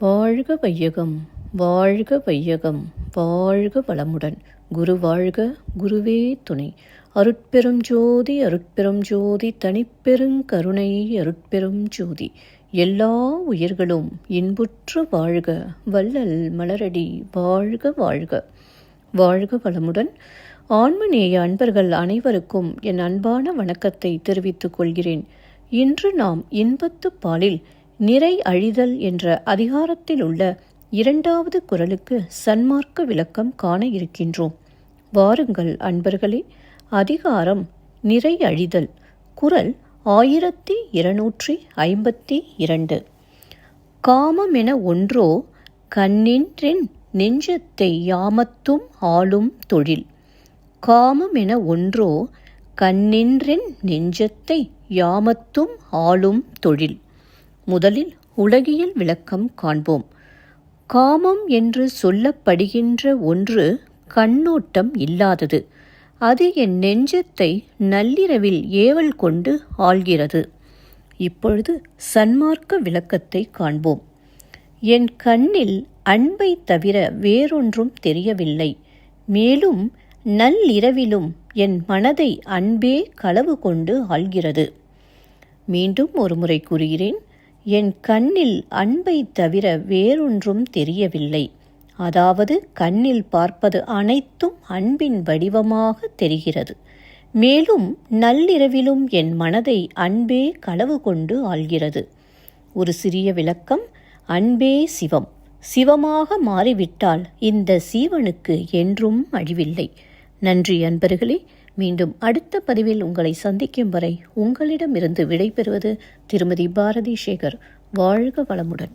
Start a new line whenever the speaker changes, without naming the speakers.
வாழ்க வையகம், வாழ்க வையகம், வாழ்க வளமுடன். குரு வாழ்க, குருவே துணை. அருட்பெரும் ஜோதி, அருட்பெரும் ஜோதி, தனிப்பெருங் கருணை, அருட்பெரும் ஜோதி. எல்லா உயிர்களும் இன்புற்று வாழ்க, வள்ளல் மலரடி வாழ்க வாழ்க. வாழ்க வளமுடன். ஆன்மநேய அன்பர்கள் அனைவருக்கும் என் அன்பான வணக்கத்தை தெரிவித்துக் கொள்கிறேன். இன்று நாம் இன்பத்து பாலில் நிறை அழிதல் என்ற அதிகாரத்தில் உள்ள 2வது குறளுக்கு சன்மார்க்க விளக்கம் காண இருக்கின்றோம். வாருங்கள் அன்பர்களே. அதிகாரம் நிறை அழிதல். குறள் 1252. காமமென ஒன்றோ கண்ணின்றென் நெஞ்சத்தை யாமத்தும் ஆளும் தொழில். காமமென ஒன்றோ கண்ணின்றென் நெஞ்சத்தை யாமத்தும் ஆளும் தொழில். முதலில் உலகியல் விளக்கம் காண்போம். காமம் என்று சொல்லப்படுகின்ற ஒன்று கண்ணோட்டம் இல்லாதது. அது என் நெஞ்சத்தை நள்ளிரவில் ஏவல் கொண்டு ஆள்கிறது. இப்பொழுது சன்மார்க்க விளக்கத்தை காண்போம். என் கண்ணில் அன்பை தவிர வேறொன்றும் தெரியவில்லை. மேலும் நள்ளிரவிலும் என் மனதை அன்பே களவு கொண்டு ஆள்கிறது. மீண்டும் ஒரு முறை கூறுகிறேன். என் கண்ணில் அன்பை தவிர வேறொன்றும் தெரியவில்லை. அதாவது கண்ணில் பார்ப்பது அனைத்தும் அன்பின் வடிவமாக தெரிகிறது. மேலும் நள்ளிரவிலும் என் மனதை அன்பே களவு கொண்டு ஆள்கிறது. ஒரு சிறிய விளக்கம். அன்பே சிவம். சிவமாக மாறிவிட்டால் இந்த சீவனுக்கு என்றும் அழிவில்லை. நன்றி அன்பர்களே. மீண்டும் அடுத்த பதிவில் உங்களை சந்திக்கும் வரை உங்களிடமிருந்து விடைபெறுவது திருமதி பாரதி சேகர். வாழ்க வளமுடன்.